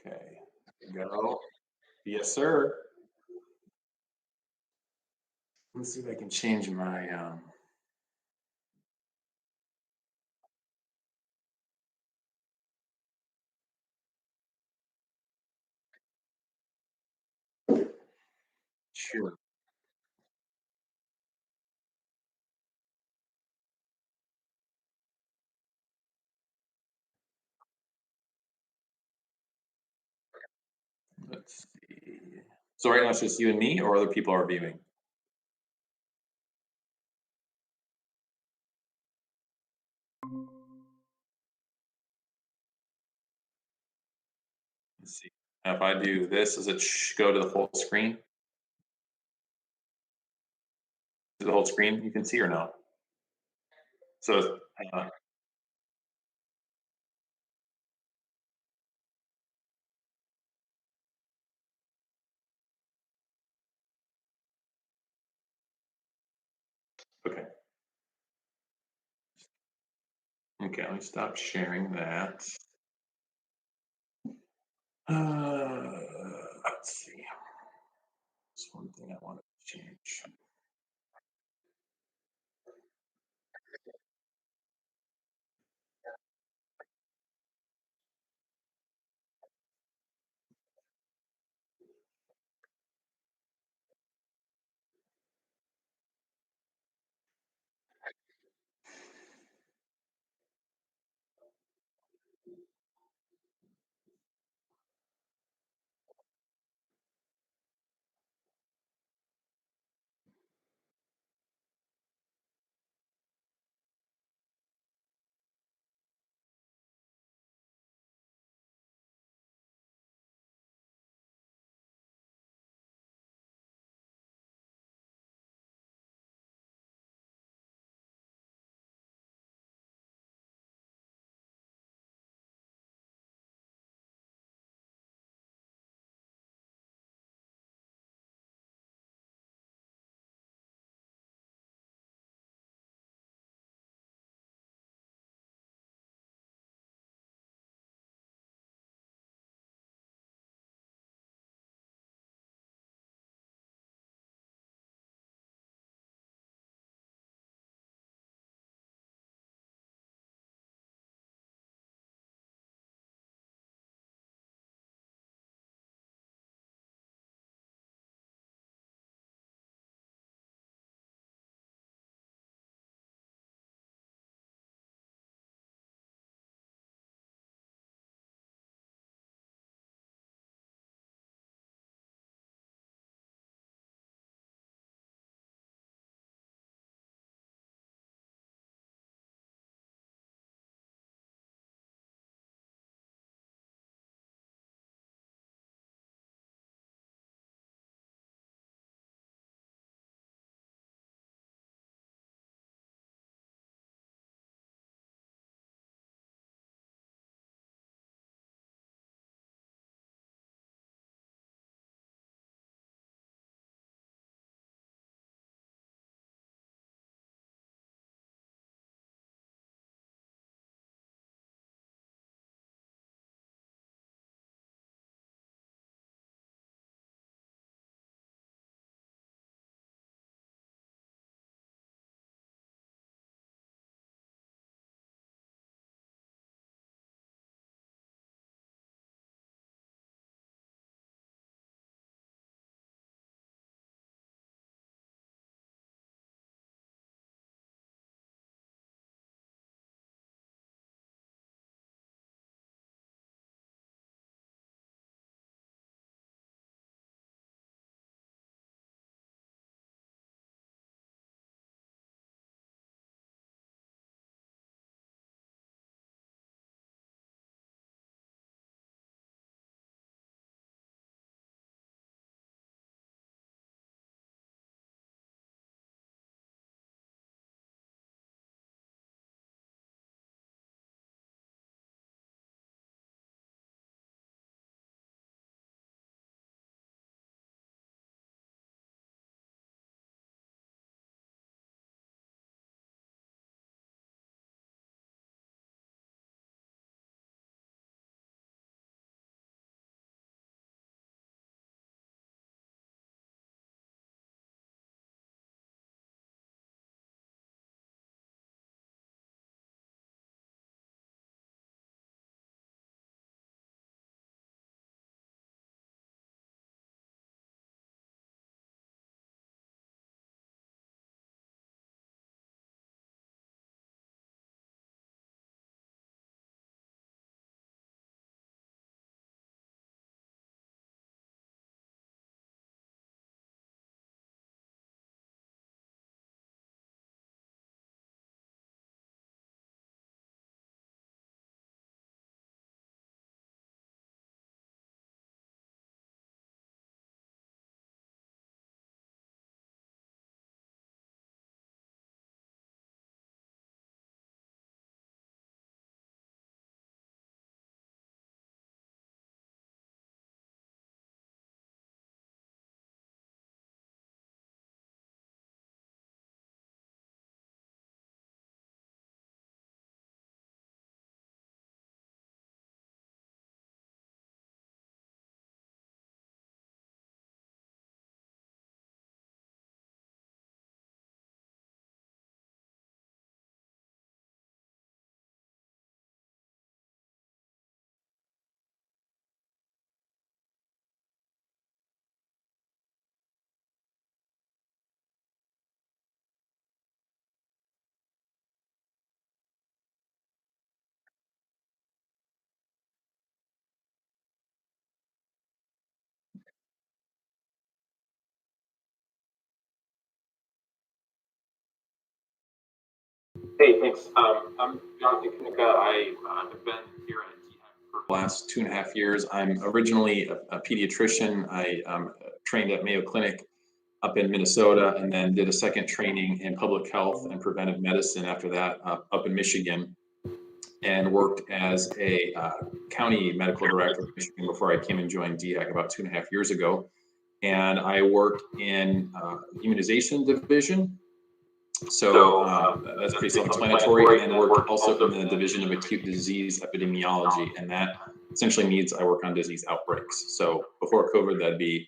Okay, go. Yes, sir. Let's see if I can change my, sure. Let's see. So right now it's just you and me or other people are viewing? Let's see. Now if I do this, does it go to the full screen? To the whole screen you can see or no? So, uh, okay. Okay, let me stop sharing that. Let's see. That's one thing I wanted to change. Hey, thanks. I'm Jonathan Knicka. I've been here at DHEC for the last 2.5 years. I'm originally a pediatrician. I trained at Mayo Clinic up in Minnesota, and then did a second training in public health and preventive medicine after that up in Michigan, and worked as a county medical director in Michigan before I came and joined DHEC about 2.5 years ago. And I worked in immunization division. So that's pretty self-explanatory. And then worked also in the division of acute disease epidemiology, and that essentially means I work on disease outbreaks. So before COVID, that'd be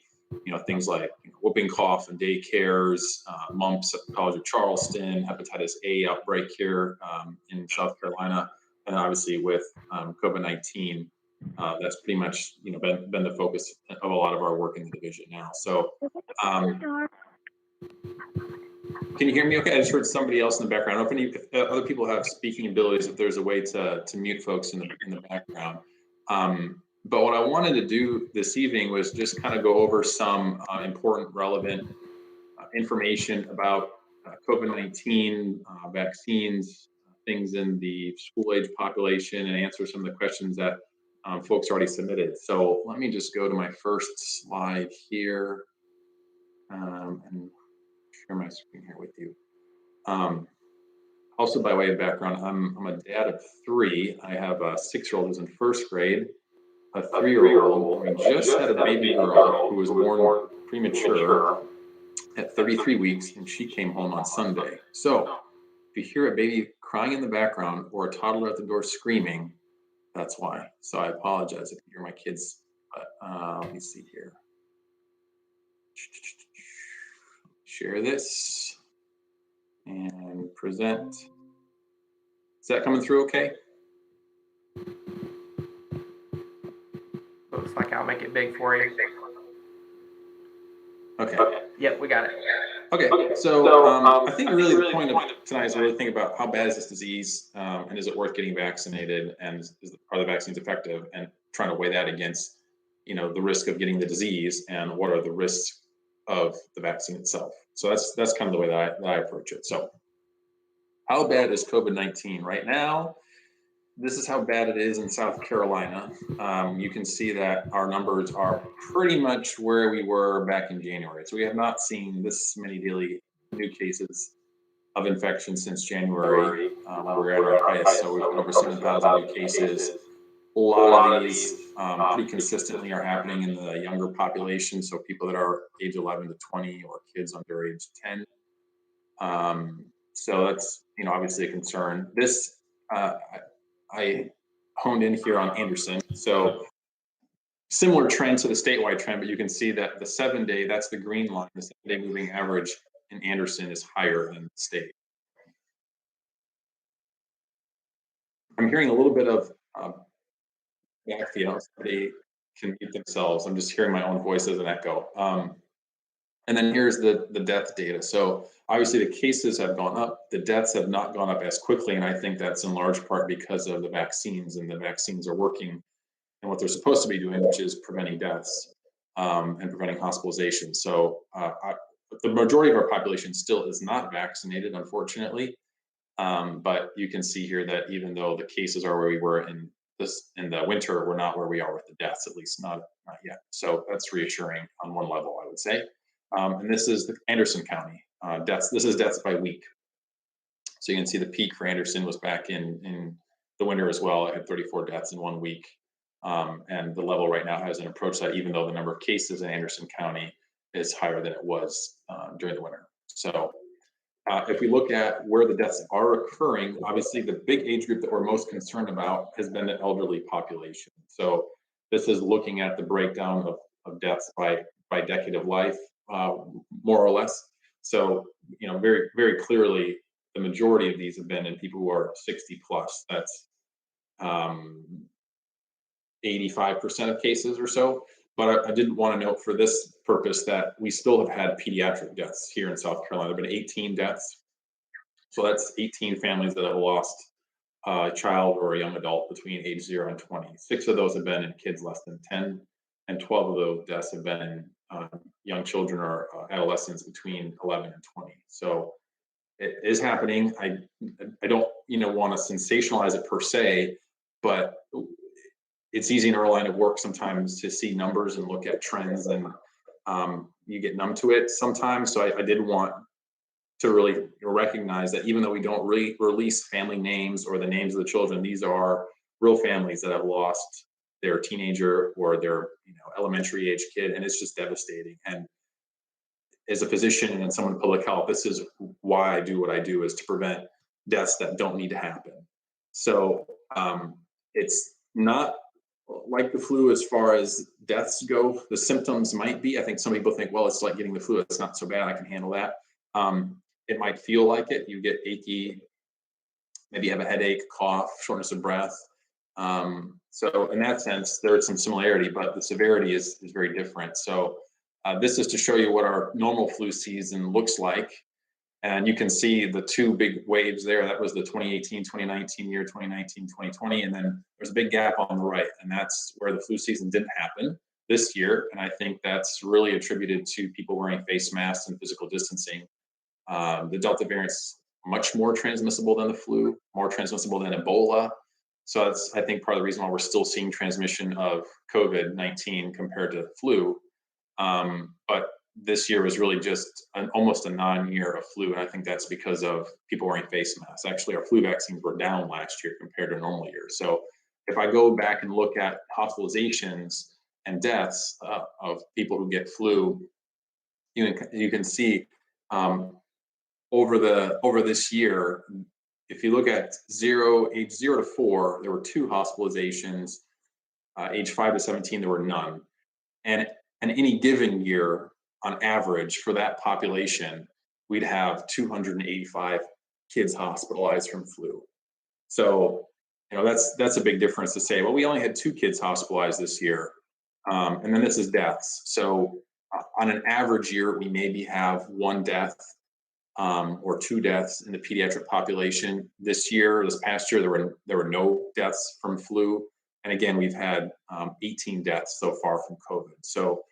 things like whooping cough and daycares, mumps at the College of Charleston, hepatitis A outbreak here in South Carolina, and obviously with COVID-19, that's pretty much been the focus of a lot of our work in the division now. So. Can you hear me okay? I just heard somebody else in the background. I don't know if other people have speaking abilities, if there's a way to mute folks in the background. But what I wanted to do this evening was just kind of go over some important, relevant information about COVID-19, vaccines, things in the school-age population, and answer some of the questions that folks already submitted. So let me just go to my first slide here and share my screen here with you. Also, by way of background, I'm a dad of 3. I have a 6-year-old who's in first grade, a 3-year-old. We just had a baby girl who was born premature at 33 weeks, and she came home on Sunday. So if you hear a baby crying in the background or a toddler at the door screaming, that's why. So I apologize if you hear my kids, but let me see here. Share this and present. Is that coming through okay? Looks like I'll make it big for you. Okay. Yep, we got it. Okay, so I think really the point of tonight is to really think about how bad is this disease, and is it worth getting vaccinated, and are the vaccines effective, and trying to weigh that against, the risk of getting the disease, and what are the risks of the vaccine itself. So that's kind of the way that I approach it. So how bad is COVID-19 right now? This is how bad it is in South Carolina. You can see that our numbers are pretty much where we were back in January. So we have not seen this many daily new cases of infection since January. We're at our highest, so we've got over 7,000 new cases. A lot of these pretty consistently are happening in the younger population, so people that are age 11 to 20 or kids under age 10. So that's obviously a concern. This I honed in here on Anderson. So similar trend to the statewide trend, but you can see that the 7-day, that's the green line, the 7-day moving average in Anderson is higher than the state. I'm hearing a little bit of backfeed. I don't know if somebody can mute themselves. I'm just hearing my own voice as an echo. And then here's the death data. So obviously the cases have gone up, the deaths have not gone up as quickly, and I think that's in large part because of the vaccines, and the vaccines are working and what they're supposed to be doing, which is preventing deaths and preventing hospitalization. So the majority of our population still is not vaccinated, unfortunately. But you can see here that even though the cases are where we were in the winter, we're not where we are with the deaths, at least not yet. So that's reassuring on one level, I would say. And this is the Anderson County deaths. This is deaths by week. So you can see the peak for Anderson was back in the winter as well. It had 34 deaths in 1 week. And the level right now hasn't approached that, even though the number of cases in Anderson County is higher than it was during the winter. So if we look at where the deaths are occurring, obviously the big age group that we're most concerned about has been the elderly population. So this is looking at the breakdown of deaths by decade of life, more or less. So, very, very clearly, the majority of these have been in people who are 60 plus. That's 85% of cases or so. But I did want to note for this purpose that we still have had pediatric deaths here in South Carolina. There have been 18 deaths. So that's 18 families that have lost a child or a young adult between age 0 and 20. 6 of those have been in kids less than 10, and 12 of those deaths have been in young children or adolescents between 11 and 20. So it is happening. I don't, want to sensationalize it per se, but it's easy in our line of work sometimes to see numbers and look at trends, and you get numb to it sometimes. So I did want to really recognize that even though we don't release family names or the names of the children, these are real families that have lost their teenager or their elementary age kid, and it's just devastating. And as a physician and someone in public health, this is why I do what I do, is to prevent deaths that don't need to happen. So it's not like the flu as far as deaths go. The symptoms might be, I think some people think, well, it's like getting the flu, it's not so bad, I can handle that. It might feel like it. You get achy, maybe you have a headache, cough, shortness of breath. So in that sense, there is some similarity, but the severity is very different. So this is to show you what our normal flu season looks like. And you can see the two big waves there. That was the 2018, 2019 year, 2019, 2020. And then there's a big gap on the right. And that's where the flu season didn't happen this year. And I think that's really attributed to people wearing face masks and physical distancing. The Delta variant's much more transmissible than the flu, more transmissible than Ebola. So that's, I think, part of the reason why we're still seeing transmission of COVID-19 compared to flu. But this year was really just almost a non-year of flu. And I think that's because of people wearing face masks. Actually, our flu vaccines were down last year compared to a normal year. So if I go back and look at hospitalizations and deaths of people who get flu, you can see over this year, if you look at age 0 to 4, there were 2 hospitalizations. Age 5 to 17, there were none. And in any given year, on average, for that population, we'd have 285 kids hospitalized from flu. So, that's a big difference to say, well, we only had 2 kids hospitalized this year. And then this is deaths. So on an average year, we maybe have 1 death or 2 deaths in the pediatric population. This past year, there were no deaths from flu. And again, we've had 18 deaths so far from COVID. So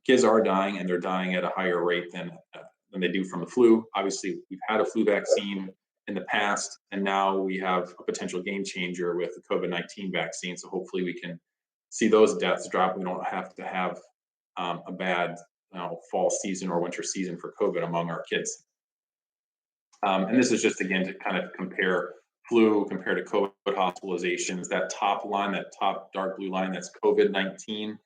kids are dying, and they're dying at a higher rate than they do from the flu. Obviously, we've had a flu vaccine in the past, and now we have a potential game changer with the COVID-19 vaccine. So hopefully we can see those deaths drop. We don't have to have a bad fall season or winter season for COVID among our kids. And this is just, again, to kind of compare flu compared to COVID hospitalizations. That top line, that top dark blue line, that's COVID-19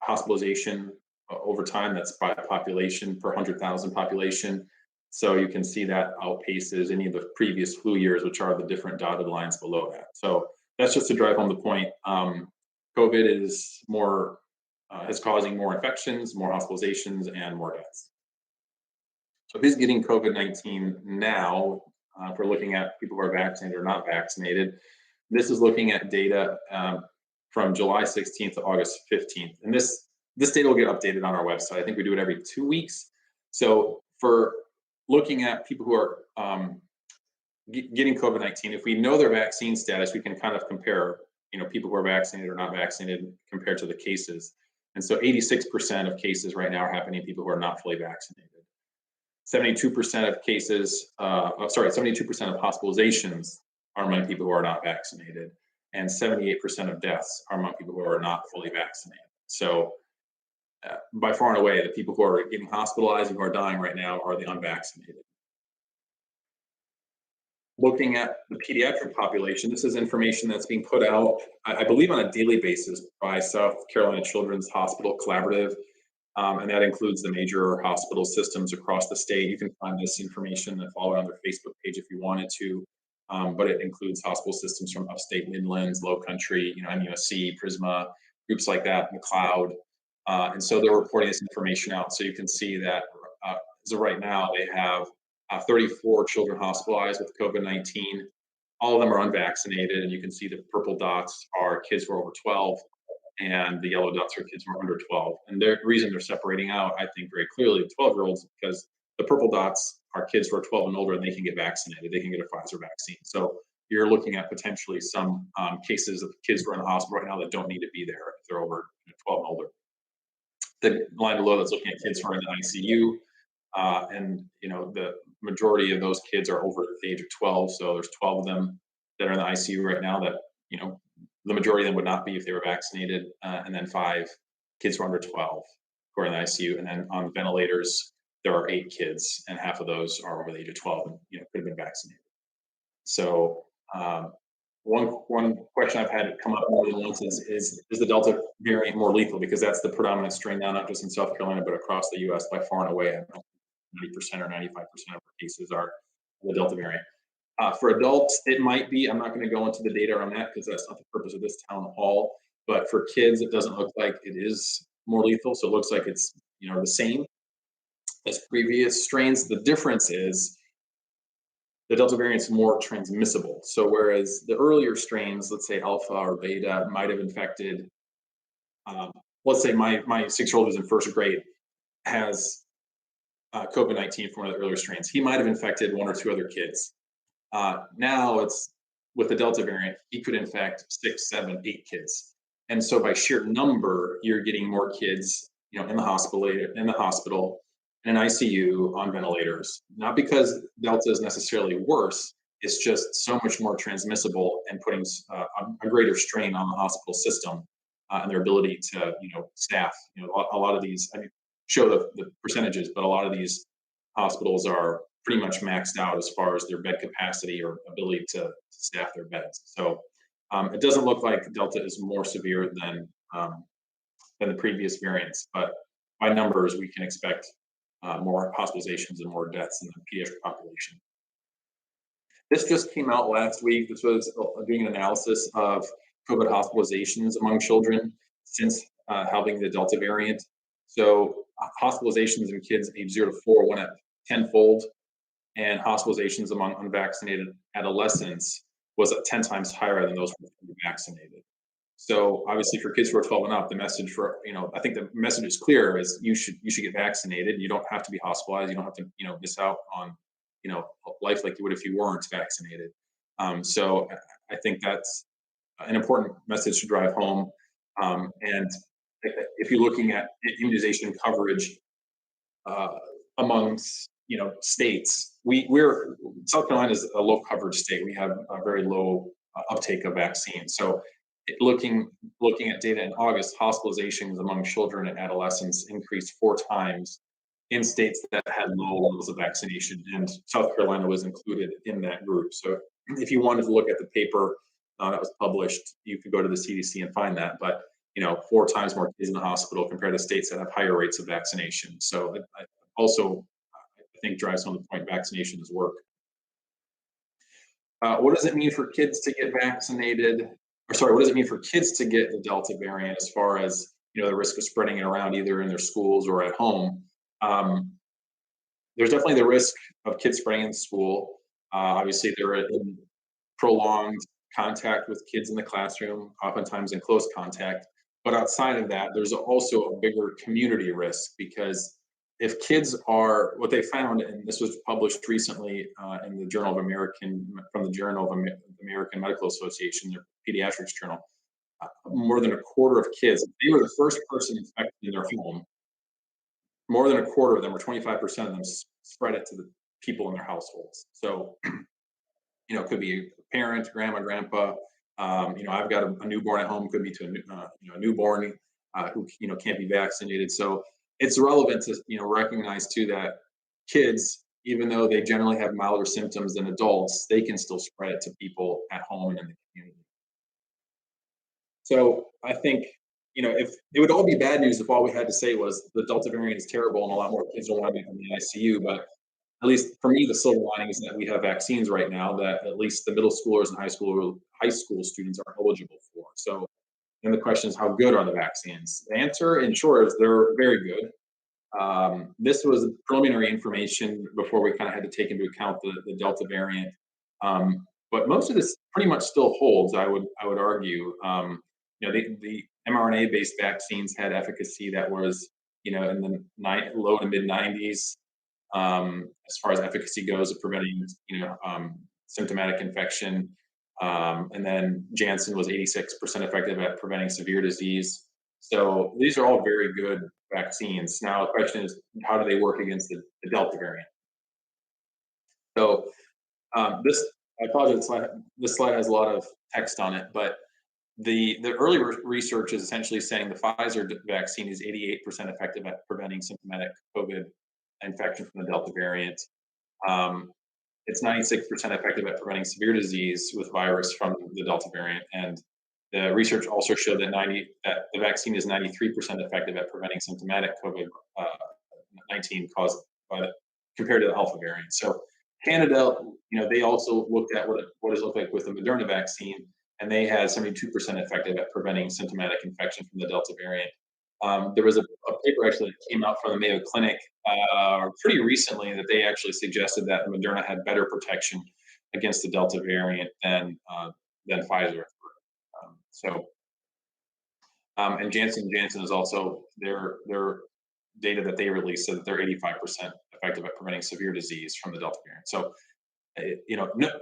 hospitalization over time. That's by population per 100,000 population. So you can see that outpaces any of the previous flu years, which are the different dotted lines below that. So that's just to drive home the point. COVID is causing more infections, more hospitalizations, and more deaths. So who's getting COVID-19 now? If we're looking at people who are vaccinated or not vaccinated, this is looking at data from July 16th to August 15th. And this data will get updated on our website. I think we do it every 2 weeks. So for looking at people who are getting COVID-19, if we know their vaccine status, we can kind of compare, people who are vaccinated or not vaccinated compared to the cases. And so 86% of cases right now are happening in people who are not fully vaccinated. 72% of cases, 72% of hospitalizations are among people who are not vaccinated, and 78% of deaths are among people who are not fully vaccinated. So by far and away, the people who are getting hospitalized and who are dying right now are the unvaccinated. Looking at the pediatric population, this is information that's being put out, I believe, on a daily basis by South Carolina Children's Hospital Collaborative. And that includes the major hospital systems across the state. You can find this information and follow it on their Facebook page if you wanted to. But it includes hospital systems from upstate Midlands, Low Country, MUSC, Prisma, groups like that, McLeod. And so they're reporting this information out. So you can see that as of right now, they have 34 children hospitalized with COVID-19. All of them are unvaccinated. And you can see the purple dots are kids who are over 12. And the yellow dots are kids who are under 12. And the reason they're separating out, I think, very clearly the 12-year-olds, because the purple dots are kids who are 12 and older, and they can get vaccinated. They can get a Pfizer vaccine. So you're looking at potentially some cases of kids who are in the hospital right now that don't need to be there if they're over 12 and older. The line below that's looking at kids who are in the ICU. And the majority of those kids are over the age of 12. So there's 12 of them that are in the ICU right now that the majority of them would not be if they were vaccinated, and then 5 kids who are under 12 who are in the ICU. And then on ventilators, there are 8 kids, and half of those are over the age of 12 and could have been vaccinated. So one question I've had come up more than once is the Delta variant more lethal? Because that's the predominant strain now, not just in South Carolina, but across the U.S. by far and away. I don't know, 90% or 95% of our cases are the Delta variant. For adults, it might be. I'm not going to go into the data on that because that's not the purpose of this town hall. But for kids, it doesn't look like it is more lethal. So it looks like it's the same as previous strains. The difference is the Delta variant is more transmissible. So whereas the earlier strains, let's say Alpha or Beta, might have infected, let's say my 6-year-old who's in first grade has COVID-19 from one of the earlier strains. He might have infected 1 or 2 other kids. Now it's with the Delta variant, he could infect 6, 7, 8 kids. And so by sheer number, you're getting more kids, in the hospital, in an ICU, on ventilators. Not because Delta is necessarily worse, it's just so much more transmissible and putting a greater strain on the hospital system and their ability to, staff. A lot of these, show the percentages, but a lot of these hospitals are pretty much maxed out as far as their bed capacity or ability to staff their beds. So it doesn't look like Delta is more severe than the previous variants, but by numbers, we can expect more hospitalizations and more deaths in the pediatric population. This just came out last week. This was doing an analysis of COVID hospitalizations among children since having the Delta variant. So hospitalizations in kids age 0 to 4 went up tenfold, and hospitalizations among unvaccinated adolescents was 10 times higher than those who were vaccinated. So obviously for kids who are 12 and up, the message for, I think the message is clear, is you should get vaccinated. You don't have to be hospitalized. You don't have to, miss out on, life like you would if you weren't vaccinated. So I think that's an important message to drive home. And if you're looking at immunization coverage amongst, states, we're South Carolina is a low coverage state. We have a very low uptake of vaccines. So looking at data in August, hospitalizations among children and adolescents increased 4 times in states that had low levels of vaccination, and South Carolina was included in that group. So if you wanted to look at the paper that was published, you could go to the CDC and find that. But 4 times more kids in the hospital compared to states that have higher rates of vaccination. So I think drives home the point: vaccinations work. What does it mean for kids to get vaccinated? What does it mean for kids to get the Delta variant as far as the risk of spreading it around either in their schools or at home? There's definitely the risk of kids spreading in school. Obviously, they're in prolonged contact with kids in the classroom, oftentimes in close contact. But outside of that, there's also a bigger community risk, because if kids are, what they found, and this was published recently in the Journal of American Medical Association, their pediatrics journal, more than a quarter of kids, if they were the first person infected in their home, more than a quarter of them, or 25% of them, spread it to the people in their households. So, it could be a parent, grandma, grandpa. I've got a newborn at home. Could be to a newborn who can't be vaccinated. So it's relevant to recognize too that kids, even though they generally have milder symptoms than adults, they can still spread it to people at home and in the community. So I think if it would all be bad news if all we had to say was the Delta variant is terrible and a lot more kids don't want to be in the ICU, but at least for me, the silver lining is that we have vaccines right now that at least the middle schoolers and high school students are eligible for. So then the question is, how good are the vaccines? The answer, in short, is they're very good. This was preliminary information before we kind of had to take into account the Delta variant. But most of this pretty much still holds, I would argue. The mRNA-based vaccines had efficacy that was, in the low to mid 90s. As far as efficacy goes of preventing, symptomatic infection. And then Janssen was 86% effective at preventing severe disease. So these are all very good vaccines. Now the question is, how do they work against the Delta variant? So I apologize, this slide has a lot of text on it, but the early research is essentially saying the Pfizer vaccine is 88% effective at preventing symptomatic COVID infection from the Delta variant. It's 96% effective at preventing severe disease with virus from the Delta variant. And the research also showed that the vaccine is 93% effective at preventing symptomatic COVID-19 caused by compared to the Alpha variant. So Canada, they also looked at what does it look like with the Moderna vaccine, and they had 72% effective at preventing symptomatic infection from the Delta variant. There was a paper actually that came out from the Mayo Clinic pretty recently that they actually suggested that Moderna had better protection against the Delta variant than Pfizer. And Janssen is also their data that they released said that they're 85% effective at preventing severe disease from the Delta variant. So,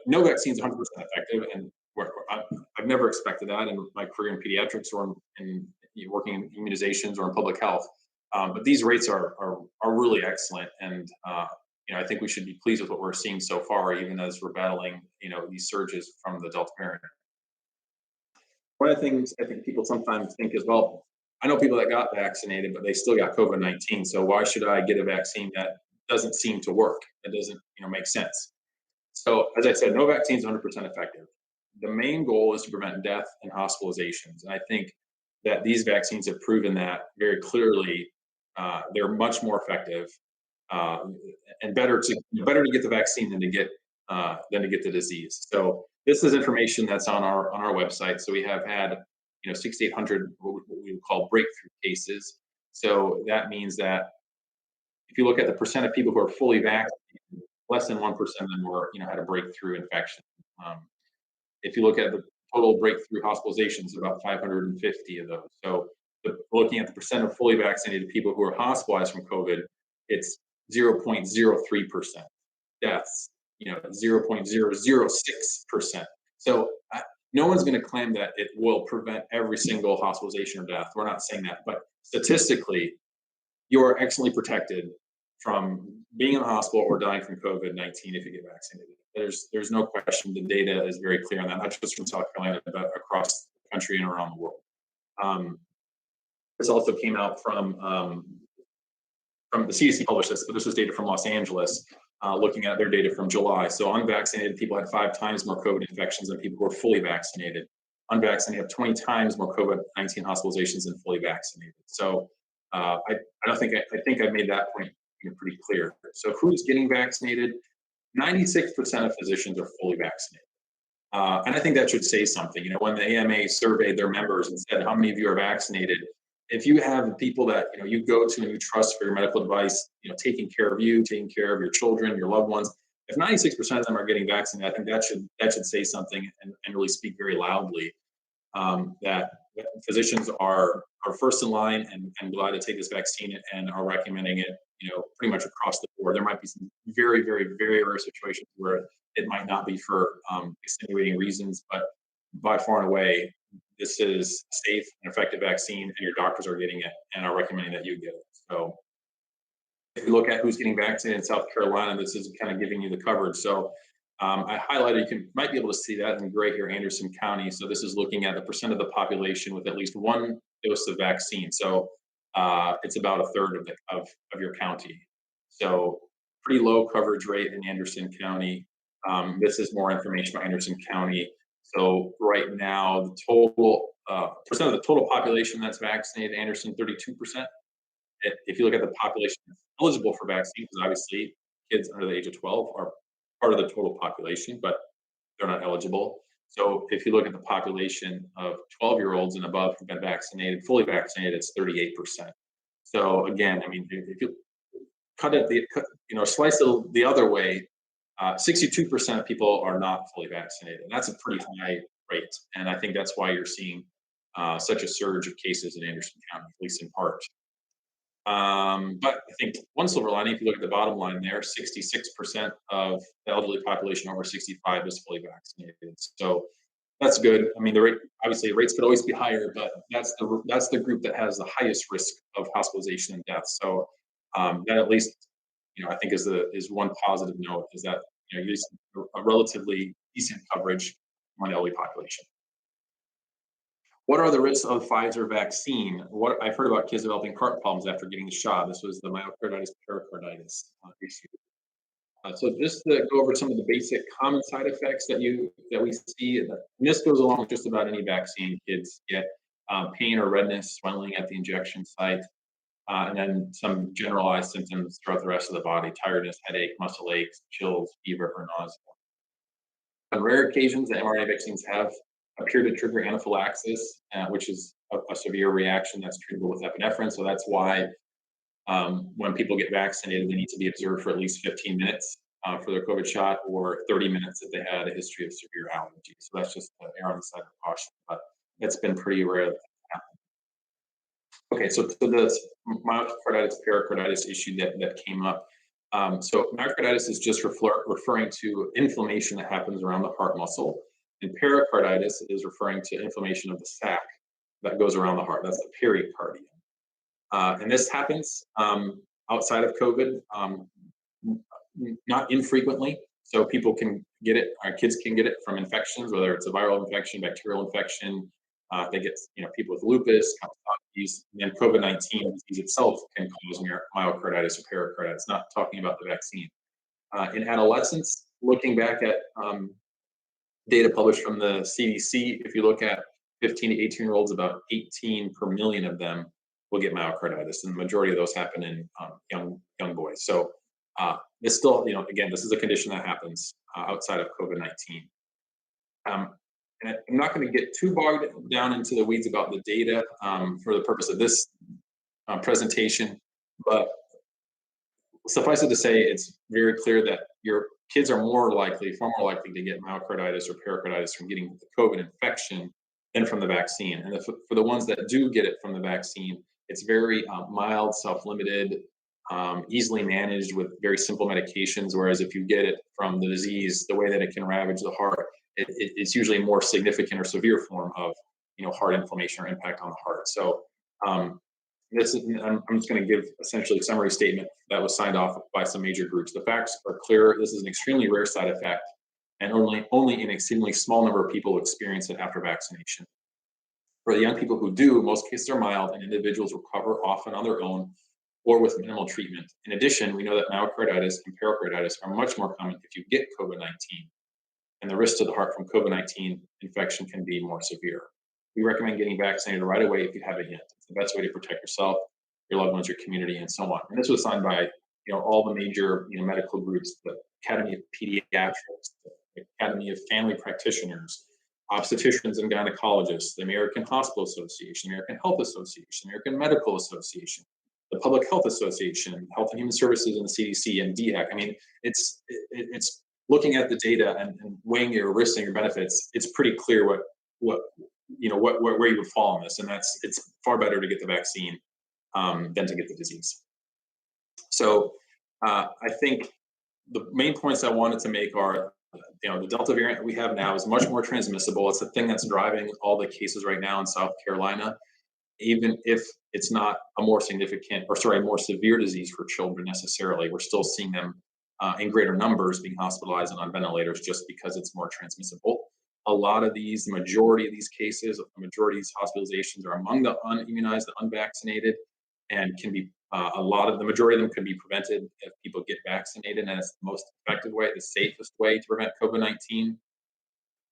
no vaccine is 100% effective, and I've never expected that in my career in pediatrics or in working in immunizations or in public health. But these rates are really excellent, and I think we should be pleased with what we're seeing so far, even as we're battling these surges from the Delta variant. One of the things I think people sometimes think is, well, I know people that got vaccinated, but they still got COVID-19. So why should I get a vaccine that doesn't seem to work? That doesn't make sense. So as I said, no vaccine is 100% effective. The main goal is to prevent death and hospitalizations. And I think that these vaccines have proven that very clearly. They're much more effective and better to get the vaccine than to get the disease. So this is information that's on our website. So we have had 6,800 what we would call breakthrough cases. So that means that if you look at the percent of people who are fully vaccinated, less than 1% of them had a breakthrough infection. If you look at the total breakthrough hospitalizations, about 550 of those. So looking at the percent of fully vaccinated people who are hospitalized from COVID, it's 0.03%. Deaths, 0.006%. So no one's going to claim that it will prevent every single hospitalization or death. We're not saying that, but statistically, you are excellently protected from being in the hospital or dying from COVID-19 if you get vaccinated. There's no question. The data is very clear on that, not just from South Carolina, but across the country and around the world. This also came out from the CDC published this, but this was data from Los Angeles, looking at their data from July. So unvaccinated people had 5 times more COVID infections than people who were fully vaccinated. Unvaccinated have 20 times more COVID-19 hospitalizations than fully vaccinated. So I think I made that point pretty clear. So who's getting vaccinated? 96% of physicians are fully vaccinated. And I think that should say something. When the AMA surveyed their members and said, how many of you are vaccinated? If you have people that you go to and you trust for your medical advice, taking care of you, taking care of your children, your loved ones, if 96% of them are getting vaccinated, I think that should say something and really speak very loudly that physicians are first in line and glad to take this vaccine and are recommending it, pretty much across the board. There might be some very, very, very rare situations where it might not be for extenuating reasons, but by far and away, this is a safe and effective vaccine, and your doctors are getting it and are recommending that you get it. So if you look at who's getting vaccinated in South Carolina, this is kind of giving you the coverage. So I highlighted, you might be able to see that in gray here, Anderson County. So this is looking at the percent of the population with at least 1 dose of vaccine. So it's about a third of your county. So pretty low coverage rate in Anderson County. This is more information about Anderson County. So right now, the total percent of the total population that's vaccinated, Anderson, 32%. If you look at the population that's eligible for vaccine, because obviously kids under the age of 12 are part of the total population, but they're not eligible. So if you look at the population of 12-year-olds and above who've been vaccinated, fully vaccinated, it's 38%. So again, I mean, if you cut it, slice it the other way, 62% of people are not fully vaccinated. And that's a pretty high rate. And I think that's why you're seeing such a surge of cases in Anderson County, at least in part. But I think one silver lining, if you look at the bottom line there, 66% of the elderly population over 65 is fully vaccinated. So that's good. I mean, the rate, obviously rates could always be higher, but that's the group that has the highest risk of hospitalization and death. So that at least, I think is one positive note, is that you're using a relatively decent coverage on the elderly population. What are the risks of Pfizer vaccine? What I've heard about kids developing heart problems after getting the shot. This was the myocarditis pericarditis issue. So just to go over some of the basic common side effects that we see, and this goes along with just about any vaccine kids get: pain or redness, swelling at the injection site, and then some generalized symptoms throughout the rest of the body: tiredness, headache, muscle aches, chills, fever, or nausea. On rare occasions, the mRNA vaccines have appeared to trigger anaphylaxis, which is a severe reaction that's treatable with epinephrine. So that's why when people get vaccinated, they need to be observed for at least 15 minutes for their COVID shot, or 30 minutes if they had a history of severe allergy. So that's just err on the side of caution, but it's been pretty rare that happens. Okay, so to the myocarditis pericarditis issue that came up. So myocarditis is just referring to inflammation that happens around the heart muscle, and pericarditis is referring to inflammation of the sac that goes around the heart. That's the pericardium. And this happens outside of COVID, not infrequently. So people can get it, our kids can get it from infections, whether it's a viral infection, bacterial infection. They get, people with lupus, and COVID-19 disease itself can cause myocarditis or pericarditis, not talking about the vaccine. In adolescents, looking back at data published from the CDC, if you look at 15 to 18-year-olds, about 18 per million of them will get myocarditis, and the majority of those happen in young boys. So it's still, again, this is a condition that happens outside of COVID-19. And I'm not going to get too bogged down into the weeds about the data for the purpose of this presentation, but suffice it to say, it's very clear that your kids are far more likely to get myocarditis or pericarditis from getting the COVID infection than from the vaccine. And for the ones that do get it from the vaccine, it's very mild, self-limited, easily managed with very simple medications. Whereas if you get it from the disease, the way that it can ravage the heart, it's usually a more significant or severe form of, heart inflammation or impact on the heart. So I'm just going to give essentially a summary statement that was signed off by some major groups. The facts are clear. This is an extremely rare side effect, and only an exceedingly small number of people experience it after vaccination. For the young people who do, most cases are mild, and individuals recover often on their own or with minimal treatment. In addition, we know that myocarditis and pericarditis are much more common if you get COVID-19, and the risk to the heart from COVID-19 infection can be more severe. We recommend getting vaccinated right away if you have it yet. It's the best way to protect yourself, your loved ones, your community, and so on. And this was signed by all the major medical groups: the Academy of Pediatrics, the Academy of Family Practitioners, obstetricians and gynecologists, the American Hospital Association, American Health Association, American Medical Association, the Public Health Association, Health and Human Services, and the CDC, and DHEC. I mean, it's looking at the data and weighing your risks and your benefits. It's pretty clear where you would fall on this, and it's far better to get the vaccine than to get the disease. So I think the main points I wanted to make are, the Delta variant that we have now is much more transmissible. It's the thing that's driving all the cases right now in South Carolina, even if it's not a more severe disease for children necessarily. We're still seeing them in greater numbers being hospitalized and on ventilators just because it's more transmissible. The majority of these cases, the majority of these hospitalizations are among the unimmunized, the unvaccinated, and can be the majority of them could be prevented if people get vaccinated, and it's the most effective way, the safest way to prevent COVID-19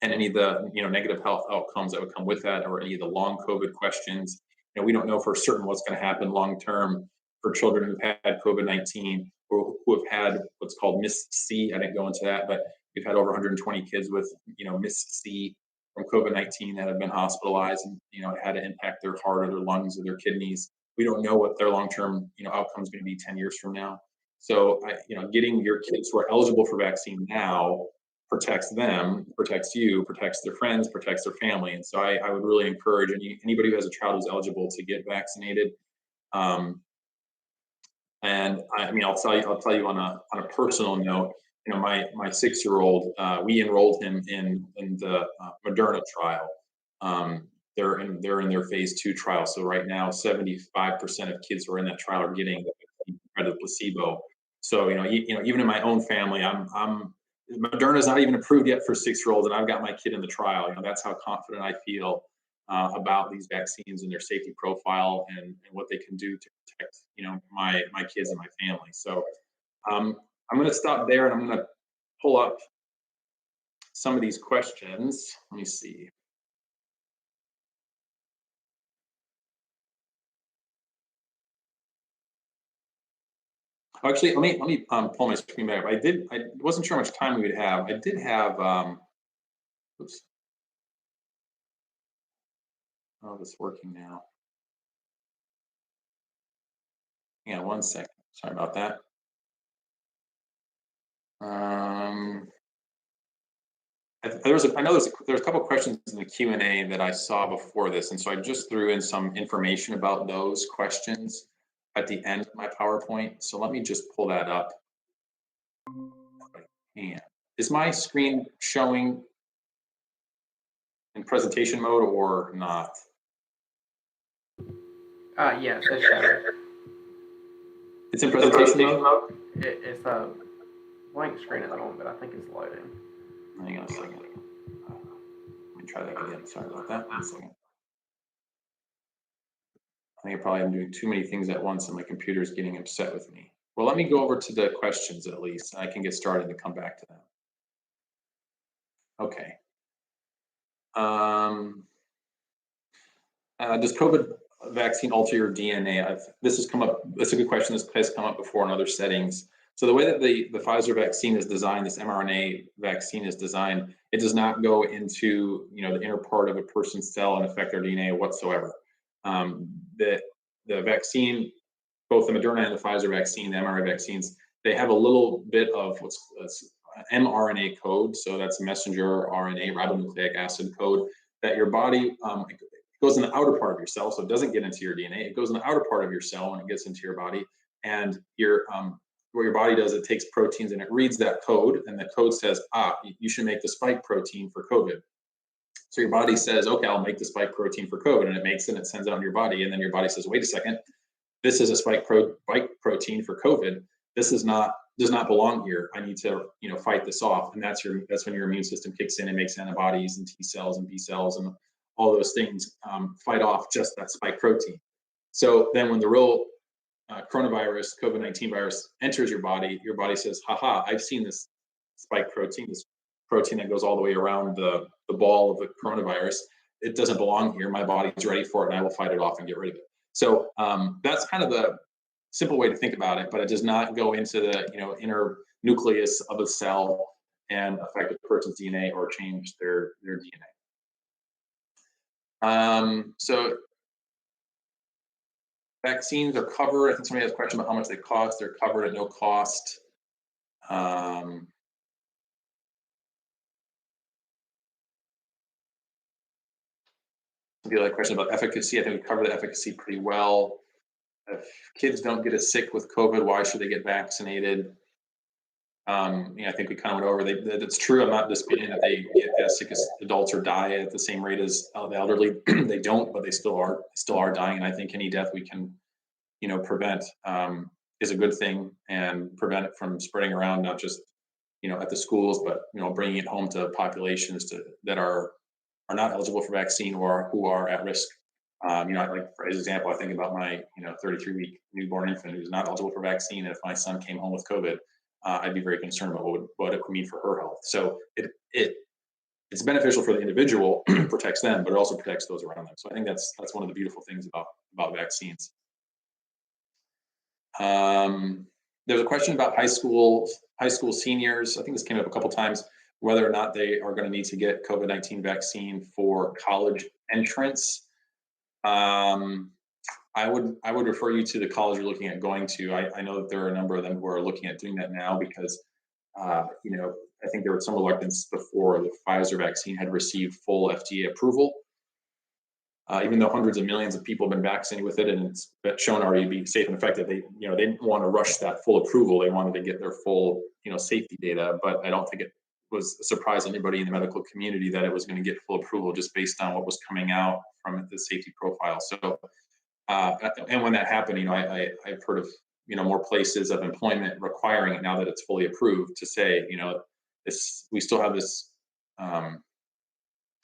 and any of the negative health outcomes that would come with that, or any of the long COVID questions. We don't know for certain what's going to happen long term for children who've had COVID-19 or who have had what's called MIS-C. I didn't go into that, but we've had over 120 kids with MIS-C from COVID-19 that have been hospitalized, and it had to impact their heart or their lungs or their kidneys. We don't know what their long-term outcome is going to be 10 years from now. So getting your kids who are eligible for vaccine now protects them, protects you, protects their friends, protects their family. And so I would really encourage anybody who has a child who's eligible to get vaccinated. And I'll tell you on a personal note, you know, my 6-year-old, we enrolled him in the Moderna trial. They're in their phase 2 trial. So right now, 75% of kids who are in that trial are getting the placebo. So even in my own family, I'm Moderna is not even approved yet for 6-year-olds, and I've got my kid in the trial. That's how confident I feel about these vaccines and their safety profile and what they can do to protect my kids and my family. So I'm going to stop there, and I'm going to pull up some of these questions. Let me see. Actually, let me pull my screen back up. I wasn't sure how much time we would have. I did have oops. Oh, it's working now. Yeah, 1 second. Sorry about that. There's a couple questions in the Q&A that I saw before this, and so I just threw in some information about those questions at the end of my PowerPoint. So let me just pull that up. And is my screen showing in presentation mode or not? Yes, it's showing. It's in presentation mode? It's a blank screen at the moment, but I think it's loading. Hang on a second. Let me try that again. Sorry about that. 1 second. I think I probably am doing too many things at once and my computer is getting upset with me. Well, let me go over to the questions at least. I can get started and come back to them. Okay. Does COVID vaccine alter your DNA? This has come up. That's a good question. This has come up before in other settings. So the way that the Pfizer vaccine is designed, this mRNA vaccine is designed, it does not go into the inner part of a person's cell and affect their DNA whatsoever. The vaccine, both the Moderna and the Pfizer vaccine, the mRNA vaccines, they have a little bit of what's mRNA code. So that's messenger RNA, ribonucleic acid code that your body it goes in the outer part of your cell, so it doesn't get into your DNA. It goes in the outer part of your cell and it gets into your body. And what your body does, it takes proteins and it reads that code, and the code says, you should make the spike protein for COVID. So your body says, okay, I'll make the spike protein for COVID, and it makes it and it sends it on your body. And then your body says, wait a second, this is a spike protein for COVID. This does not belong here. I need to fight this off. And that's when your immune system kicks in and makes antibodies and T cells and B cells and all those things fight off just that spike protein. So then when the real coronavirus, COVID-19 virus enters your body says, haha, I've seen this spike protein, this protein that goes all the way around the ball of the coronavirus. It doesn't belong here. My body's ready for it, and I will fight it off and get rid of it. So that's kind of the simple way to think about it, but it does not go into the inner nucleus of a cell and affect a person's DNA or change their DNA. So vaccines are covered. I think somebody has a question about how much they cost. They're covered at no cost. Maybe a question about efficacy. I think we covered the efficacy pretty well. If kids don't get as sick with COVID, why should they get vaccinated? I think we kind of went over. That's true. I'm not disputing that they get as sick as adults or die at the same rate as the elderly. They don't, but they still are dying. And I think any death we can, prevent is a good thing, and prevent it from spreading around, not just, at the schools, but bringing it home to populations that are not eligible for vaccine or who are at risk. Like for example, I think about my 33-week newborn infant who's not eligible for vaccine, and if my son came home with COVID, I'd be very concerned about what it would mean for her health. So it's beneficial for the individual, protects them, but it also protects those around them. So I think that's one of the beautiful things about vaccines. There's a question about high school seniors. I think this came up a couple times, whether or not they are going to need to get COVID-19 vaccine for college entrance. I would refer you to the college you're looking at going to. I know that there are a number of them who are looking at doing that now because, I think there was some reluctance before the Pfizer vaccine had received full FDA approval. even though hundreds of millions of people have been vaccinated with it and it's shown already to be safe and effective, they didn't want to rush that full approval. They wanted to get their full safety data, but I don't think it was a surprise to anybody in the medical community that it was going to get full approval just based on what was coming out from the safety profile. So, and when that happened, I've heard of more places of employment requiring it now that it's fully approved to say, we still have this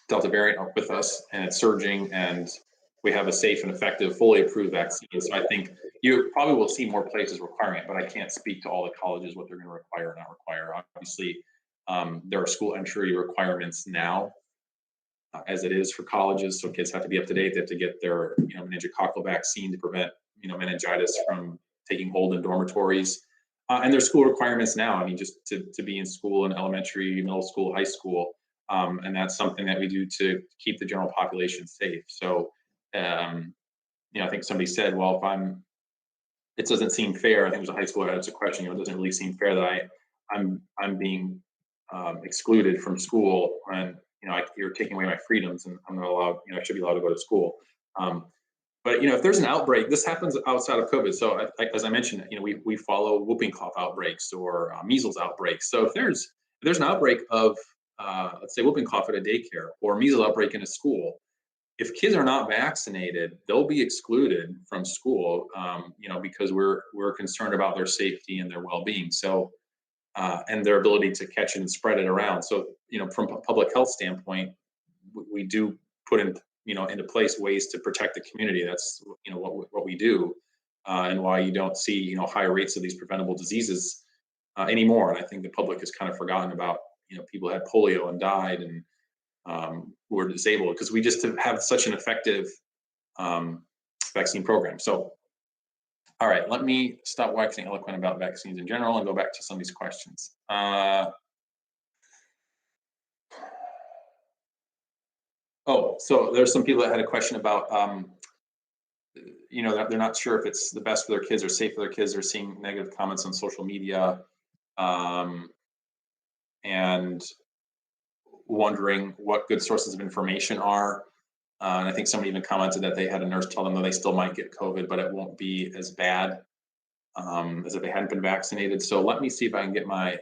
Delta variant with us, and it's surging, and we have a safe and effective, fully approved vaccine. So I think you probably will see more places requiring it, but I can't speak to all the colleges what they're going to require or not require. Obviously, there are school entry requirements now, as it is for colleges. So kids have to be up to date. They have to get their meningococcal vaccine to prevent meningitis from taking hold in dormitories. And there's school requirements now. I mean, just to be in school in elementary, middle school, high school. And that's something that we do to keep the general population safe. So, I think somebody said, well, it doesn't seem fair. I think it was a high schooler that asked a question, it doesn't really seem fair that I'm being excluded from school when, you're taking away my freedoms and I'm not allowed, I should be allowed to go to school. But if there's an outbreak, this happens outside of COVID. So as I mentioned, we follow whooping cough outbreaks or measles outbreaks. So if there's an outbreak of let's say whooping cough at a daycare or measles outbreak in a school, if kids are not vaccinated, they'll be excluded from school, because we're concerned about their safety and their well-being. So and their ability to catch it and spread it around. So from a public health standpoint, we do put into place ways to protect the community. That's what we do, and why you don't see higher rates of these preventable diseases anymore. And I think the public has kind of forgotten about people had polio and died and who were disabled because we just have such an effective vaccine program. So, all right, let me stop waxing eloquent about vaccines in general and go back to some of these questions. So there's some people that had a question about, they're not sure if it's the best for their kids or safe for their kids. They're seeing negative comments on social media and wondering what good sources of information are. And I think somebody even commented that they had a nurse tell them that they still might get COVID, but it won't be as bad as if they hadn't been vaccinated. So let me see if I can get my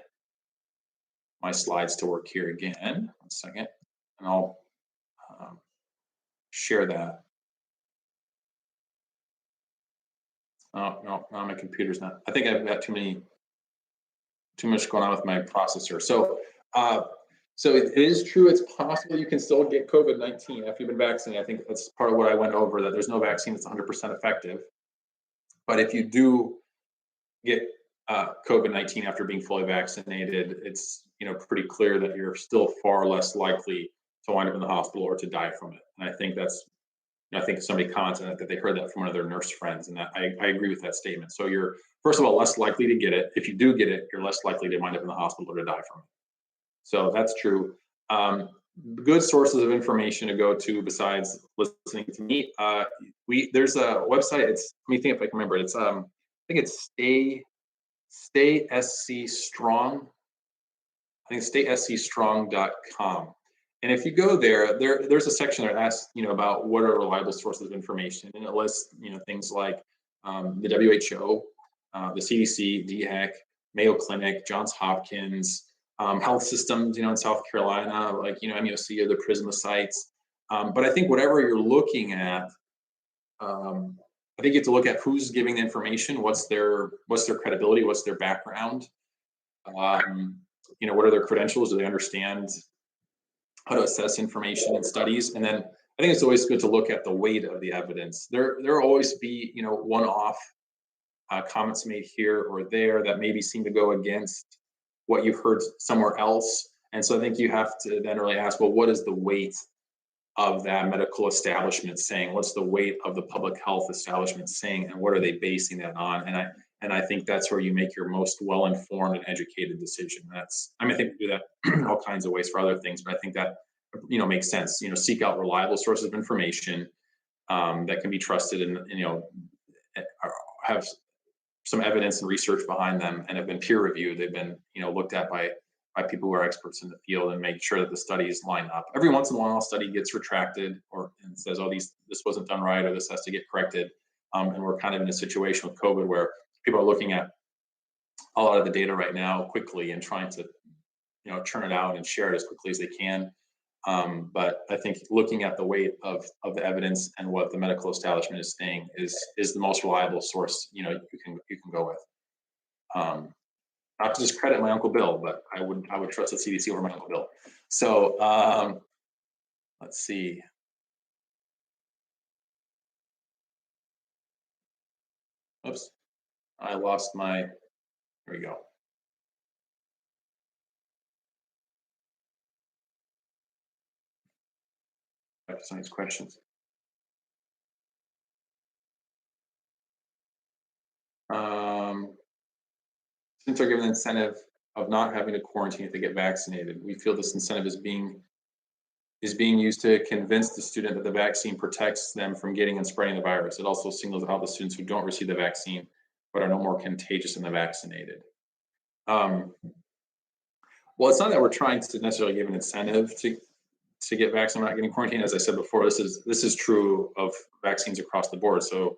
slides to work here again. 1 second, and I'll share that. Oh, no, my computer's not. I think I've got too much going on with my processor. So, so it is true. It's possible you can still get COVID-19 after you've been vaccinated. I think that's part of what I went over, that there's no vaccine that's 100% effective. But if you do get COVID-19 after being fully vaccinated, it's pretty clear that you're still far less likely to wind up in the hospital or to die from it. And I think I think somebody commented that they heard that from one of their nurse friends, and I agree with that statement. So you're, first of all, less likely to get it. If you do get it, you're less likely to wind up in the hospital or to die from it. So that's true. Good sources of information to go to besides listening to me. There's a website. Let me think if I can remember. It's I think it's Stay SC Strong. I think stayscstrong.com. And if you go there's a section that asks, about what are reliable sources of information, and it lists, things like the WHO, the CDC, DHEC, Mayo Clinic, Johns Hopkins, health systems, in South Carolina, like MUSC or the Prisma sites. But I think whatever you're looking at, I think you have to look at who's giving the information, what's their credibility, what's their background, what are their credentials, do they understand how to assess information and studies. And then I think it's always good to look at the weight of the evidence. There will always be, one-off comments made here or there that maybe seem to go against what you've heard somewhere else. And so I think you have to then really ask, well, what is the weight of that medical establishment saying? What's the weight of the public health establishment saying? And what are they basing that on? And I think that's where you make your most well-informed and educated decision. I think we do that in all kinds of ways for other things, but I think that, makes sense. Seek out reliable sources of information that can be trusted and, have some evidence and research behind them and have been peer reviewed. They've been, looked at by by people who are experts in the field and make sure that the studies line up. Every once in a while, a study gets retracted and says, "Oh, this wasn't done right," or "This has to get corrected." And we're kind of in a situation with COVID where people are looking at a lot of the data right now quickly and trying to, churn it out and share it as quickly as they can. But I think looking at the weight of the evidence and what the medical establishment is saying is the most reliable source you can go with. Not to discredit my Uncle Bill, but I would trust the CDC over my Uncle Bill. So let's see. Oops, I lost my. Here we go. Back to some of these questions. Students are given an incentive of not having to quarantine if they get vaccinated. We feel this incentive is being used to convince the student that the vaccine protects them from getting and spreading the virus. It also signals out the students who don't receive the vaccine but are no more contagious than the vaccinated. Well, it's not that we're trying to necessarily give an incentive to get vaccinated, not getting quarantined. As I said before, this is true of vaccines across the board. So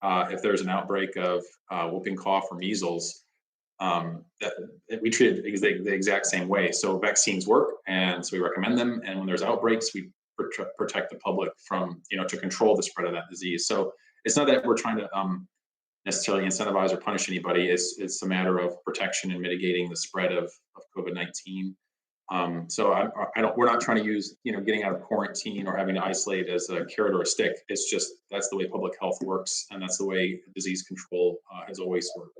if there's an outbreak of whooping cough or measles, we treat it the exact same way. So vaccines work, and so we recommend them. And when there's outbreaks, we protect the public from, to control the spread of that disease. So it's not that we're trying to necessarily incentivize or punish anybody. It's a matter of protection and mitigating the spread of COVID-19. So we're not trying to use, getting out of quarantine or having to isolate as a carrot or a stick. It's just, that's the way public health works. And that's the way disease control has always worked.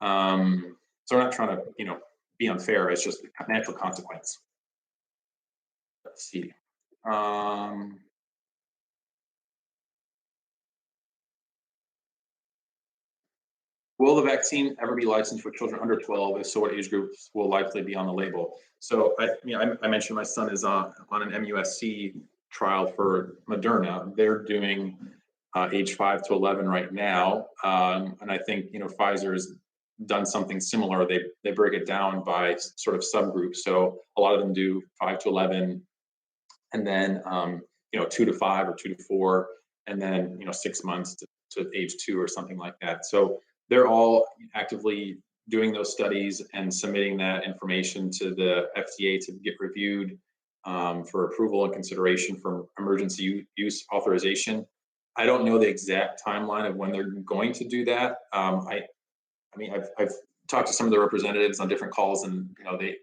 So we're not trying to, be unfair. It's just a natural consequence. Let's see. Will the vaccine ever be licensed for children under 12? If so, what age groups will likely be on the label? So I mentioned my son is on an MUSC trial for Moderna. They're doing age 5 to 11 right now. And I think, Pfizer's done something similar. They break it down by sort of subgroups. So a lot of them do 5 to 11, and then 2 to 5 or 2 to 4, and then 6 months to age 2 or something like that. So they're all actively doing those studies and submitting that information to the FDA to get reviewed for approval and consideration for emergency use authorization. I don't know the exact timeline of when they're going to do that. I've talked to some of the representatives on different calls, and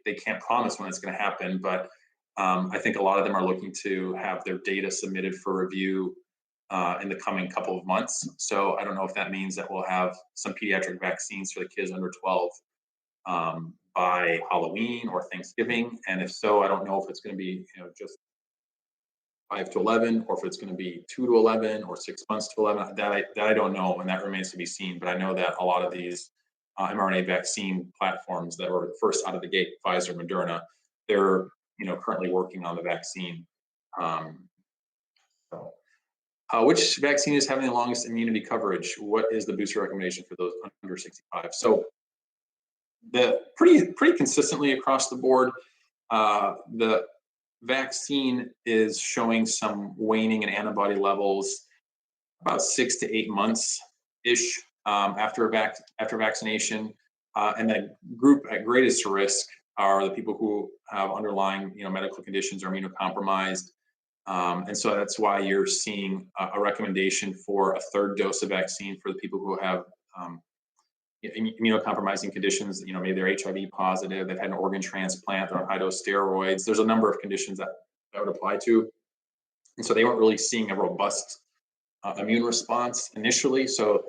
they can't promise when it's going to happen, but I think a lot of them are looking to have their data submitted for review in the coming couple of months. So I don't know if that means that we'll have some pediatric vaccines for the kids under 12 by Halloween or Thanksgiving. And if so, I don't know if it's going to be just 5 to 11, or if it's going to be 2 to 11 or 6 months to 11. That I don't know, and that remains to be seen. But I know that a lot of these mRNA vaccine platforms that were first out of the gate, Pfizer, Moderna, they're currently working on the vaccine. Which vaccine is having the longest immunity coverage? What is the booster recommendation for those under 65? So the pretty consistently across the board, the vaccine is showing some waning in antibody levels about 6 to 8 months ish after vaccination, and the group at greatest risk are the people who have underlying medical conditions or immunocompromised. And so that's why you're seeing a recommendation for a third dose of vaccine for the people who have immunocompromising conditions. Maybe they're HIV positive, they've had an organ transplant, they're on high dose steroids. There's a number of conditions that would apply to. And so they weren't really seeing a robust immune response initially. So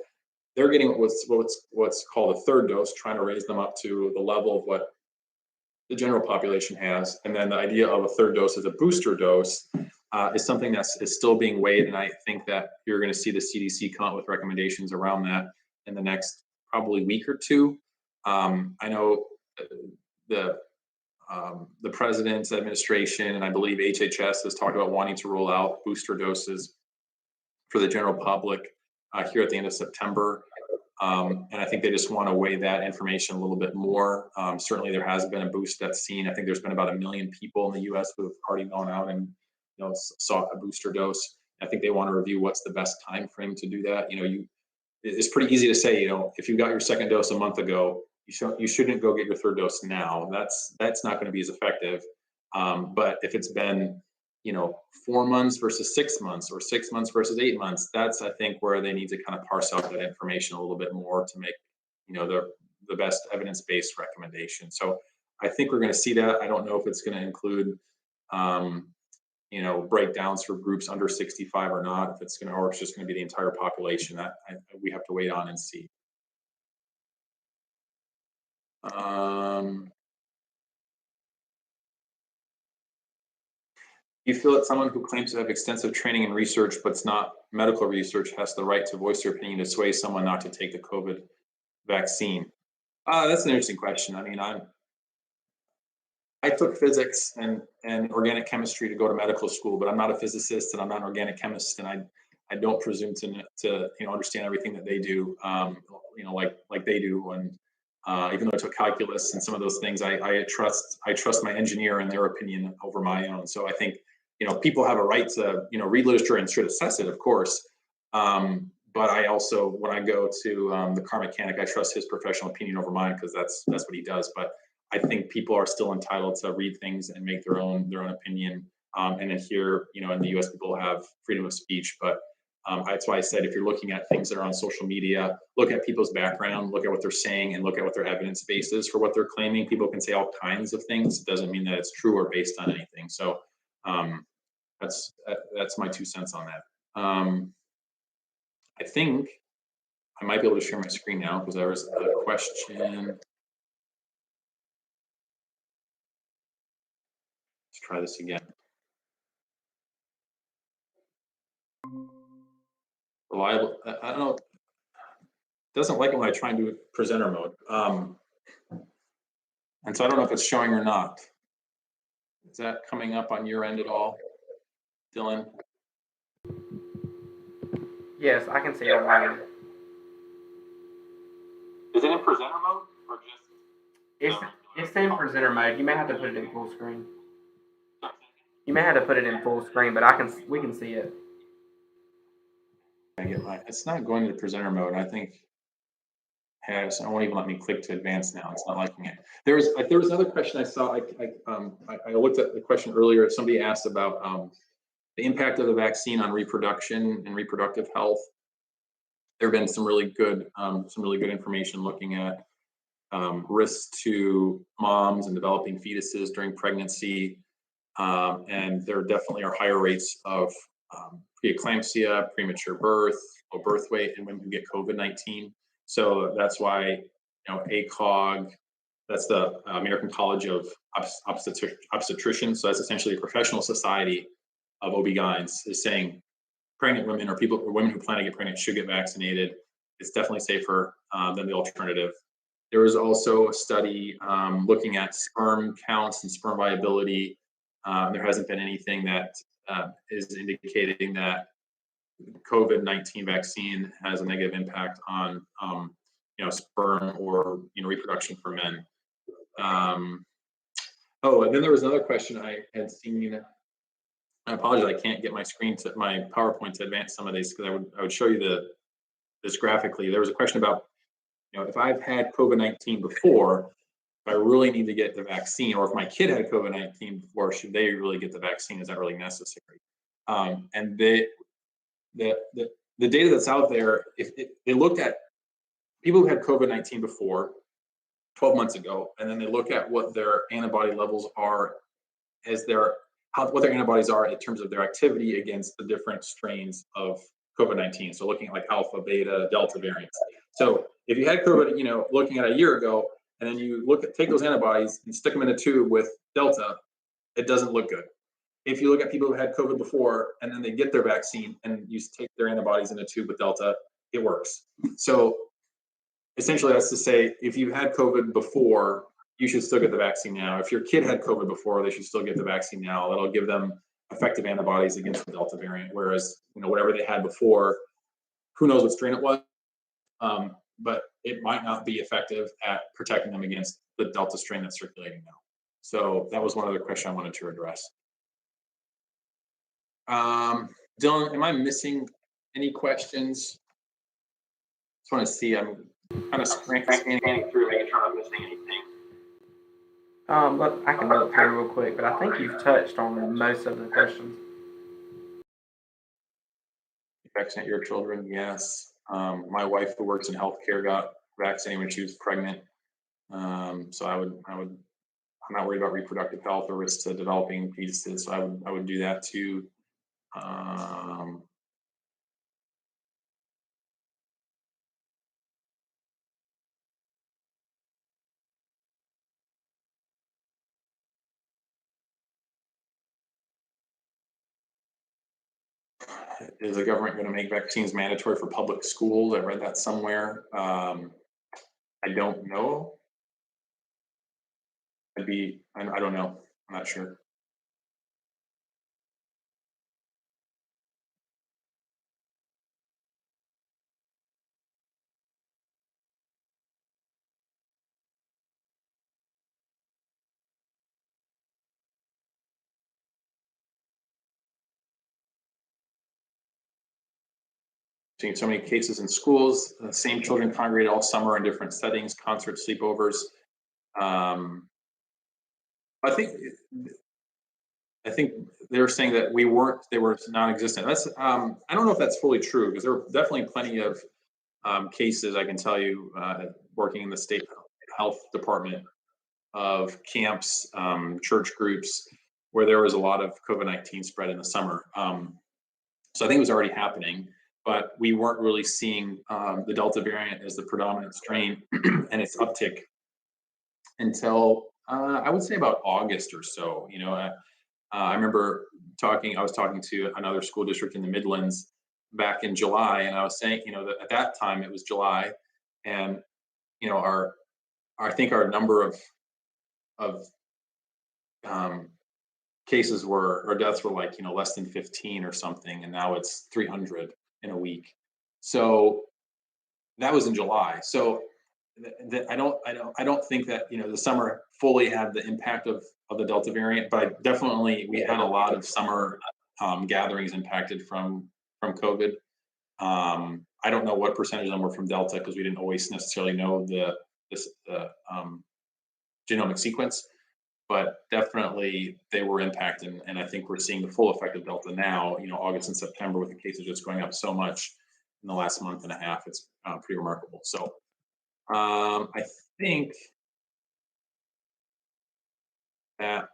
they're getting what's called a third dose, trying to raise them up to the level of what the general population has. And then the idea of a third dose as a booster dose is something is still being weighed. And I think that you're going to see the CDC come out with recommendations around that in the next probably week or two. I know the president's administration, and I believe HHS has talked about wanting to roll out booster doses for the general public here at the end of September. And I think they just want to weigh that information a little bit more. Certainly there has been a boost that's seen. I think there's been about 1 million people in the US who have already gone out and, sought a booster dose. I think they want to review what's the best time frame to do that. It's pretty easy to say, if you got your second dose a month ago, you shouldn't go get your third dose now. That's not going to be as effective. But if it's been 4 months versus 6 months, or 6 months versus 8 months, that's, I think, where they need to kind of parse out that information a little bit more to make the best evidence-based recommendation. So I think we're going to see that. I don't know if it's going to include breakdowns for groups under 65 or not, if it's going to, or it's just going to be the entire population. We have to wait on and see. You feel that someone who claims to have extensive training and research, but it's not medical research, has the right to voice their opinion to sway someone not to take the COVID vaccine? That's an interesting question. I mean, I took physics and organic chemistry to go to medical school, but I'm not a physicist and I'm not an organic chemist, and I don't presume to understand everything that they do, like they do. And even though I took calculus and some of those things, I trust my engineer and their opinion over my own. So I think people have a right to read literature and should assess it, of course. But I also, when I go to the car mechanic, I trust his professional opinion over mine, because that's what he does. But I think people are still entitled to read things and make their own opinion. And then here, in the U.S., people have freedom of speech. But that's why I said, if you're looking at things that are on social media, look at people's background, look at what they're saying, and look at what their evidence base is for what they're claiming. People can say all kinds of things. It doesn't mean that it's true or based on anything. So that's my 2 cents on that. I think I might be able to share my screen now, because there was a question. Let's try this again. Reliable. I don't know. Doesn't like it when I try and do presenter mode. And so I don't know if it's showing or not. Is that coming up on your end at all, Dylan? Yes, I can see it on my end. Is it in presenter mode or just? It's in presenter mode. You may have to put it in full screen. You may have to put it in full screen, but we can see it. It's not going to the presenter mode. I think it won't even let me click to advance now. It's not liking it. There was another question I saw. I looked at the question earlier. Somebody asked about the impact of the vaccine on reproduction and reproductive health. There have been some really good information looking at risks to moms and developing fetuses during pregnancy, and there definitely are higher rates of preeclampsia, premature birth, low birth weight, and women who get COVID-19. So that's why ACOG, that's the American College of Obstetricians. So that's essentially a professional society of OB-GYNs, is saying pregnant women or women who plan to get pregnant should get vaccinated. It's definitely safer than the alternative. There was also a study looking at sperm counts and sperm viability. There hasn't been anything that is indicating that COVID-19 vaccine has a negative impact on sperm or reproduction for men. And then there was another question I had seen. I apologize, I can't get my PowerPoint to advance some of these, because I would show you this graphically. There was a question about, if I've had COVID-19 before, if I really need to get the vaccine, or if my kid had COVID-19 before, should they really get the vaccine? Is that really necessary? And the data that's out there, if they looked at people who had COVID-19 before 12 months ago, and then they look at what their antibody levels are what their antibodies are in terms of their activity against the different strains of COVID-19. So looking at like alpha, beta, delta variants. So if you had COVID, looking at a year ago, and then you take those antibodies and stick them in a tube with delta, it doesn't look good. If you look at people who had COVID before, and then they get their vaccine, and you take their antibodies in a tube with delta, it works. So essentially, that's to say, if you had COVID before, you should still get the vaccine now. If your kid had COVID before, they should still get the vaccine now. That'll give them effective antibodies against the Delta variant. Whereas, whatever they had before, who knows what strain it was. but it might not be effective at protecting them against the Delta strain that's circulating now. So that was one other question I wanted to address. Dylan, am I missing any questions? Just want to see, I'm kind of scanning through, making sure I'm not missing anything. Look, I can look through real quick, but I think you've touched on most of the questions. Vaccinate your children, yes. My wife who works in healthcare got vaccinated when she was pregnant. So I'm not worried about reproductive health or risk to developing fetuses, so I would do that too. Is the government going to make vaccines mandatory for public schools? I read that somewhere. I don't know. I don't know. I'm not sure. Seeing so many cases in schools, the same children congregate all summer in different settings, concerts, sleepovers. I think they were saying that they were non-existent. That's I don't know if that's fully true, because there were definitely plenty of cases, I can tell you, working in the state health department, of camps, church groups, where there was a lot of COVID-19 spread in the summer. So I think it was already happening, but we weren't really seeing the Delta variant as the predominant strain and its uptick until I would say about August or so. I remember I was talking to another school district in the Midlands back in July, and I was saying, that at that time it was July, and I think our number of cases or deaths were like less than 15 or something, and now it's 300 in a week. So that was in July. So I don't think that the summer fully had the impact of the Delta variant, but definitely we had a lot of summer gatherings impacted from COVID. I don't know what percentage of them were from Delta, because we didn't always necessarily know the genomic sequence, but definitely they were impacted, and I think we're seeing the full effect of Delta now. August and September, with the cases just going up so much in the last month and a half, it's pretty remarkable. So I think that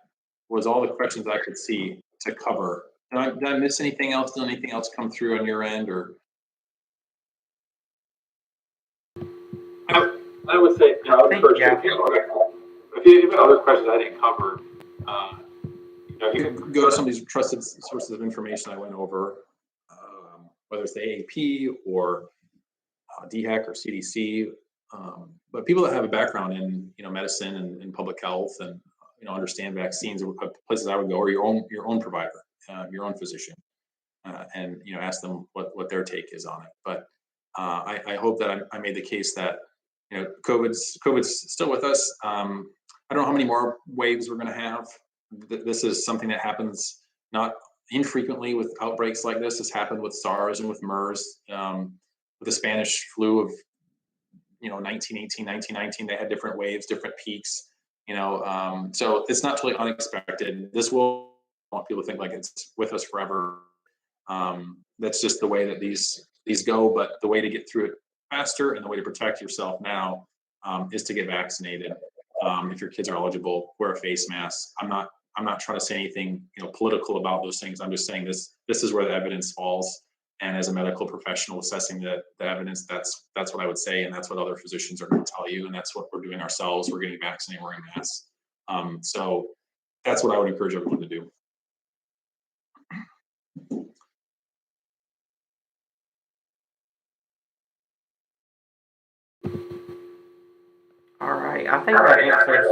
was all the questions I could see to cover. Did I miss anything else? Did anything else come through on your end, or? I would say, if you have other questions I didn't cover, you can go to some of these trusted sources of information I went over, whether it's the AAP or DHEC or CDC, but people that have a background in medicine and public health and understand vaccines, places I would go, or your own provider, your own physician, and ask them what their take is on it. But I hope that I made the case that COVID's still with us. I don't know how many more waves we're going to have. This is something that happens not infrequently with outbreaks like this. This happened with SARS and with MERS, with the Spanish flu of 1918, 1919. They had different waves, different peaks. So it's not totally unexpected. This will want people to think like it's with us forever. That's just the way that these go. But the way to get through it faster and the way to protect yourself now is to get vaccinated. If your kids are eligible, wear a face mask. I'm not trying to say anything political about those things. I'm just saying this is where the evidence falls. And as a medical professional assessing the evidence, that's what I would say, and that's what other physicians are going to tell you, and that's what we're doing ourselves. We're getting vaccinated, wearing masks. So that's what I would encourage everyone to do. All right, I think that answers.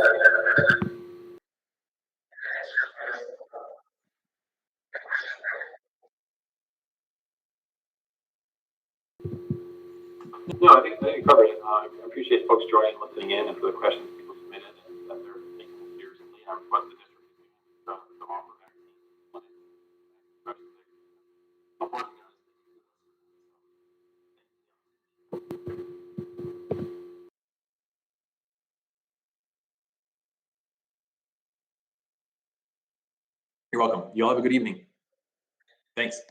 No, I think you covered it. I appreciate folks joining, listening in, and for the questions people submitted, and that they're taking it seriously. What the district is doing to offer vaccines. You're welcome. You all have a good evening. Thanks.